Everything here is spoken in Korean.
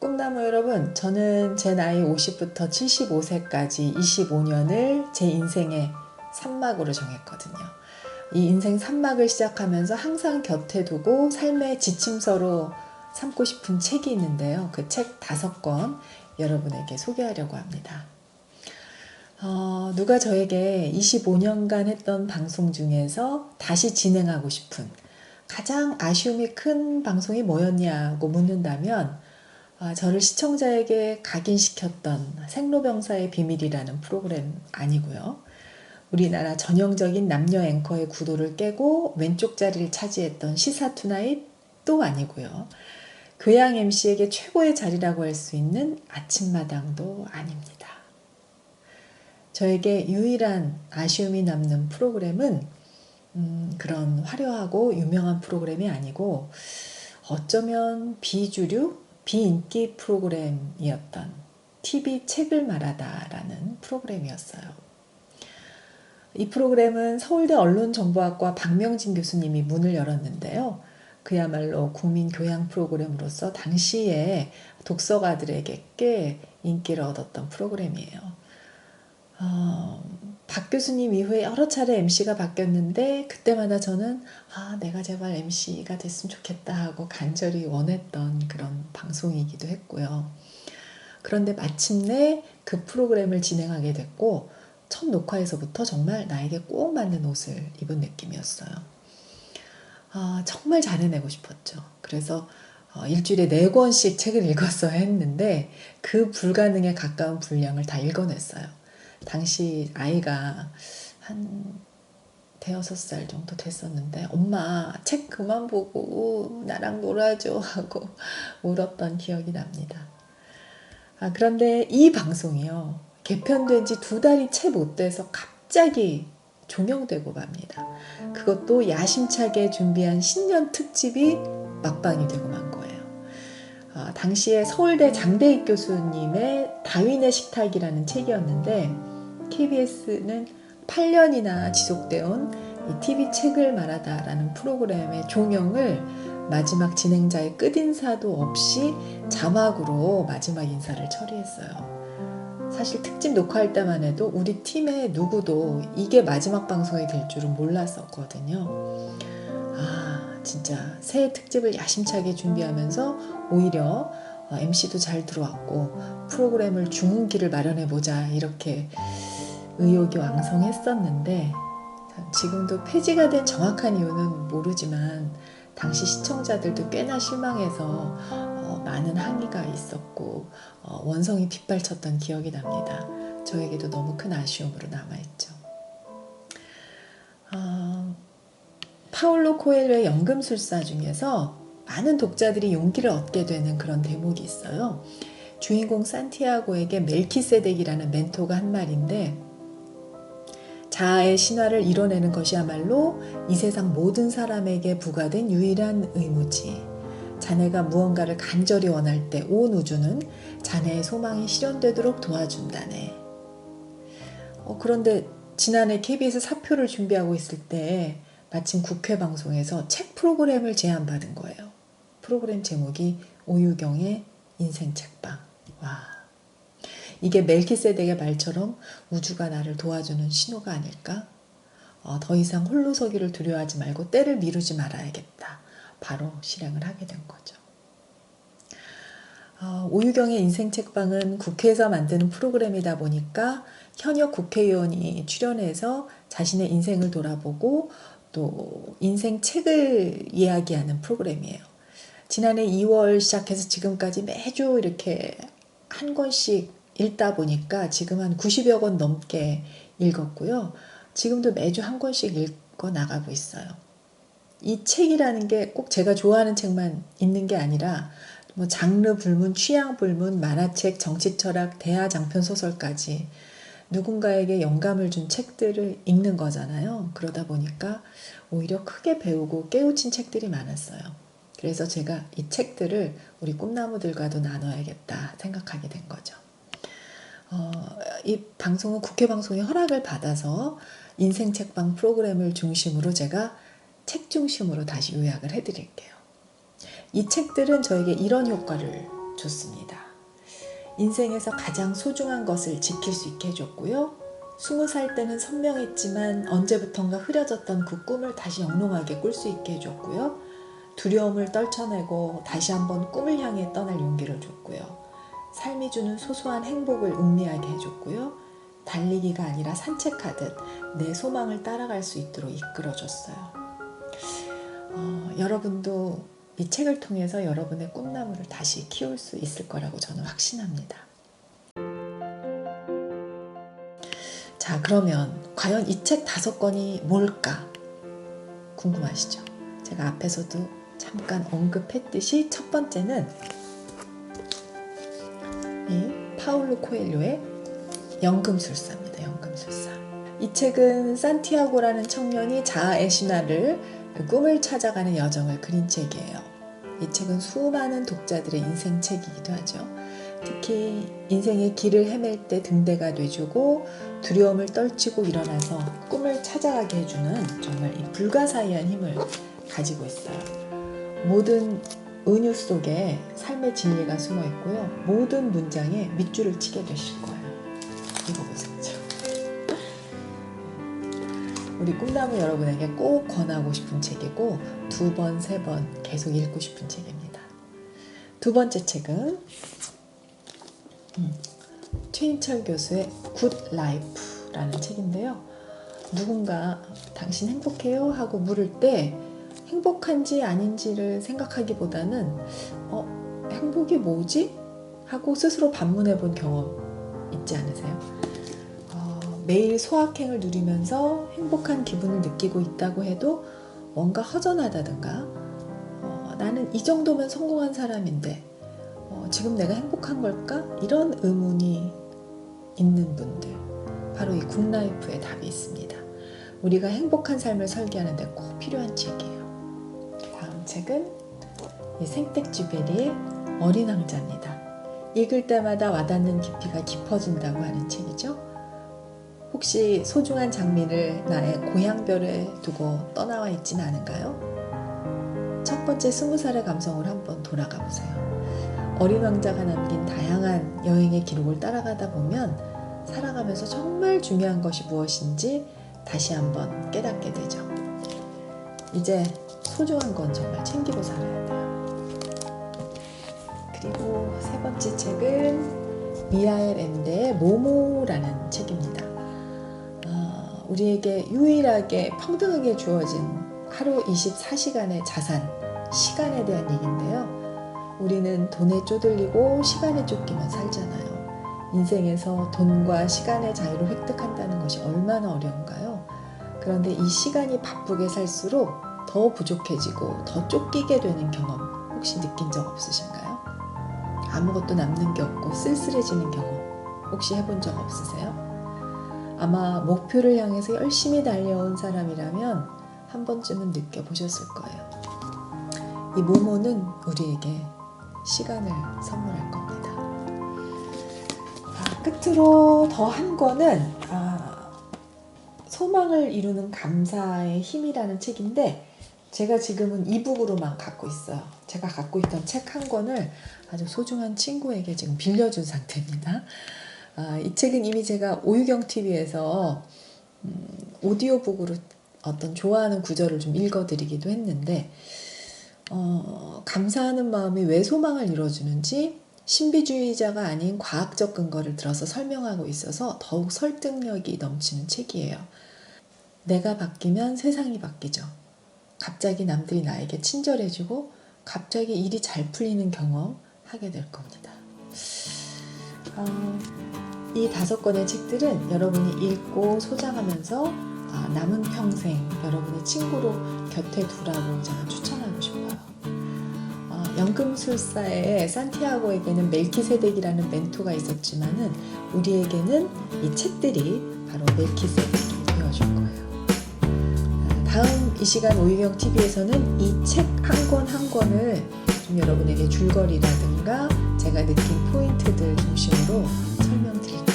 꿈나무 여러분, 저는 제 나이 50부터 75세까지 25년을 제 인생의 3막으로 정했거든요. 이 인생 3막을 시작하면서 항상 곁에 두고 삶의 지침서로 삼고 싶은 책이 있는데요. 그 책 5권 여러분에게 소개하려고 합니다. 누가 저에게 25년간 했던 방송 중에서 다시 진행하고 싶은 가장 아쉬움이 큰 방송이 뭐였냐고 묻는다면 저를 시청자에게 각인시켰던 생로병사의 비밀이라는 프로그램 아니고요. 우리나라 전형적인 남녀 앵커의 구도를 깨고 왼쪽 자리를 차지했던 시사투나잇 또 아니고요. 교양 MC에게 최고의 자리라고 할 수 있는 아침마당도 아닙니다. 저에게 유일한 아쉬움이 남는 프로그램은 그런 화려하고 유명한 프로그램이 아니고 어쩌면 비주류, 비인기 프로그램이었던 TV 책을 말하다라는 프로그램이었어요. 이 프로그램은 서울대 언론정보학과 박명진 교수님이 문을 열었는데요. 그야말로 국민교양 프로그램으로서 당시에 독서가들에게 꽤 인기를 얻었던 프로그램이에요. 박 교수님 이후에 여러 차례 MC가 바뀌었는데 그때마다 저는 내가 제발 MC가 됐으면 좋겠다 하고 간절히 원했던 그런 방송이기도 했고요. 그런데 마침내 그 프로그램을 진행하게 됐고 첫 녹화에서부터 정말 나에게 꼭 맞는 옷을 입은 느낌이었어요. 정말 잘해내고 싶었죠. 그래서 일주일에 4권씩 책을 읽었어야 했는데 그 불가능에 가까운 분량을 다 읽어냈어요. 당시 아이가 한 5살 정도 됐었는데 엄마 책 그만 보고 나랑 놀아줘 하고 울었던 기억이 납니다. 그런데 이 방송이요. 개편된 지 2달이 채 못 돼서 갑자기 종영되고 맙니다. 그것도 야심차게 준비한 신년 특집이 막방이 되고 만 거예요. 당시에 서울대 장대익 교수님의 다윈의 식탁이라는 책이었는데 KBS는 8년이나 지속되어 온 이 TV 책을 말하다라는 프로그램의 종영을 마지막 진행자의 끝인사도 없이 자막으로 마지막 인사를 처리했어요. 사실 특집 녹화할 때만 해도 우리 팀의 누구도 이게 마지막 방송이 될 줄은 몰랐었거든요. 진짜 새해 특집을 야심차게 준비하면서 오히려 MC도 잘 들어왔고 프로그램을 중흥기를 마련해보자 이렇게 의욕이 왕성했었는데 지금도 폐지가 된 정확한 이유는 모르지만 당시 시청자들도 꽤나 실망해서 많은 항의가 있었고 원성이 빗발쳤던 기억이 납니다. 저에게도 너무 큰 아쉬움으로 남아있죠. 파울로 코엘호의 연금술사 중에서 많은 독자들이 용기를 얻게 되는 그런 대목이 있어요. 주인공 산티아고에게 멜키세덱이라는 멘토가 한 말인데 자아의 신화를 이뤄내는 것이야말로 이 세상 모든 사람에게 부과된 유일한 의무지. 자네가 무언가를 간절히 원할 때 온 우주는 자네의 소망이 실현되도록 도와준다네. 그런데 지난해 KBS 사표를 준비하고 있을 때 마침 국회 방송에서 책 프로그램을 제안받은 거예요. 프로그램 제목이 오유경의 인생 책방. 이게 멜키세덱의 말처럼 우주가 나를 도와주는 신호가 아닐까? 더 이상 홀로 서기를 두려워하지 말고 때를 미루지 말아야겠다. 바로 실행을 하게 된 거죠. 오유경의 인생 책방은 국회에서 만드는 프로그램이다 보니까 현역 국회의원이 출연해서 자신의 인생을 돌아보고 또 인생 책을 이야기하는 프로그램이에요. 지난해 2월 시작해서 지금까지 매주 이렇게 한 권씩 읽다 보니까 지금 한 90여 권 넘게 읽었고요. 지금도 매주 한 권씩 읽고 나가고 있어요. 이 책이라는 게 꼭 제가 좋아하는 책만 있는 게 아니라 뭐 장르 불문, 취향 불문, 만화책, 정치철학, 대하 장편 소설까지 누군가에게 영감을 준 책들을 읽는 거잖아요. 그러다 보니까 오히려 크게 배우고 깨우친 책들이 많았어요. 그래서 제가 이 책들을 우리 꿈나무들과도 나눠야겠다 생각하게 된 거죠. 이 방송은 국회 방송의 허락을 받아서 인생 책방 프로그램을 중심으로 제가 책 중심으로 다시 요약을 해드릴게요. 이 책들은 저에게 이런 효과를 좋습니다. 인생에서 가장 소중한 것을 지킬 수 있게 해줬고요. 20살 때는 선명했지만 언제부턴가 흐려졌던 그 꿈을 다시 영롱하게 꿀 수 있게 해줬고요. 두려움을 떨쳐내고 다시 한번 꿈을 향해 떠날 용기를 줬고요. 삶이 주는 소소한 행복을 음미하게 해줬고요. 달리기가 아니라 산책하듯 내 소망을 따라갈 수 있도록 이끌어줬어요. 여러분도 이 책을 통해서 여러분의 꿈나무를 다시 키울 수 있을 거라고 저는 확신합니다. 자, 그러면 과연 이 책 5권이 뭘까? 궁금하시죠? 제가 앞에서도 잠깐 언급했듯이 첫 번째는 이 파울로 코엘료의 연금술사입니다. 연금술사. 이 책은 산티아고라는 청년이 자아의 신화를 꿈을 찾아가는 여정을 그린 책이에요. 이 책은 수많은 독자들의 인생책이기도 하죠. 특히 인생의 길을 헤맬 때 등대가 돼주고 두려움을 떨치고 일어나서 꿈을 찾아가게 해주는 정말 이 불가사의한 힘을 가지고 있어요. 모든 은유 속에 삶의 진리가 숨어 있고요. 모든 문장에 밑줄을 치게 되실 거예요. 읽어보세요. 우리 꿈나무 여러분에게 꼭 권하고 싶은 책이고 2번, 3번 계속 읽고 싶은 책입니다. 두 번째 책은 최인철 교수의 굿 라이프라는 책인데요. 누군가 당신 행복해요? 하고 물을 때 행복한지 아닌지를 생각하기보다는 행복이 뭐지? 하고 스스로 반문해 본 경험 있지 않으세요? 매일 소확행을 누리면서 행복한 기분을 느끼고 있다고 해도 뭔가 허전하다든가 나는 이 정도면 성공한 사람인데 지금 내가 행복한 걸까? 이런 의문이 있는 분들, 바로 이 굿라이프에 답이 있습니다. 우리가 행복한 삶을 설계하는 데 꼭 필요한 책이에요. 다음 책은 이 생텍쥐베리의 어린 왕자입니다. 읽을 때마다 와닿는 깊이가 깊어진다고 하는 책이죠. 혹시 소중한 장미를 나의 고향별에 두고 떠나와 있진 않은가요? 첫 번째 20살의 감성을 한번 돌아가 보세요. 어린 왕자가 남긴 다양한 여행의 기록을 따라가다 보면 살아가면서 정말 중요한 것이 무엇인지 다시 한번 깨닫게 되죠. 이제 소중한 건 정말 챙기고 살아야 돼요. 그리고 세 번째 책은 미하엘 엔데의 모모라는 책입니다. 우리에게 유일하게 평등하게 주어진 하루 24시간의 자산, 시간에 대한 얘기인데요. 우리는 돈에 쪼들리고 시간에 쫓기면 살잖아요. 인생에서 돈과 시간의 자유를 획득한다는 것이 얼마나 어려운가요? 그런데 이 시간이 바쁘게 살수록 더 부족해지고 더 쫓기게 되는 경험 혹시 느낀 적 없으신가요? 아무것도 남는 게 없고 쓸쓸해지는 경험 혹시 해본 적 없으세요? 아마 목표를 향해서 열심히 달려온 사람이라면 한 번쯤은 느껴보셨을 거예요. 이 모모는 우리에게 시간을 선물할 겁니다. 끝으로 더 한 권은 소망을 이루는 감사의 힘이라는 책인데 제가 지금은 이북으로만 갖고 있어요. 제가 갖고 있던 책 한 권을 아주 소중한 친구에게 지금 빌려준 상태입니다. 이 책은 이미 제가 오유경TV에서 오디오북으로 어떤 좋아하는 구절을 좀 읽어드리기도 했는데 감사하는 마음이 왜 소망을 이뤄주는지 신비주의자가 아닌 과학적 근거를 들어서 설명하고 있어서 더욱 설득력이 넘치는 책이에요. 내가 바뀌면 세상이 바뀌죠. 갑자기 남들이 나에게 친절해지고 갑자기 일이 잘 풀리는 경험 하게 될 겁니다. 이 5권의 책들은 여러분이 읽고 소장하면서 남은 평생 여러분의 친구로 곁에 두라고 저는 추천하고 싶어요. 연금술사의 산티아고에게는 멜키세덱이라는 멘토가 있었지만은 우리에게는 이 책들이 바로 멜키세덱이 되어줄 거예요. 다음 이 시간 오유경TV에서는 이 책 한 권 한 권을 좀 여러분에게 줄거리라든가 제가 느낀 포인트들 중심으로 설명드릴게요.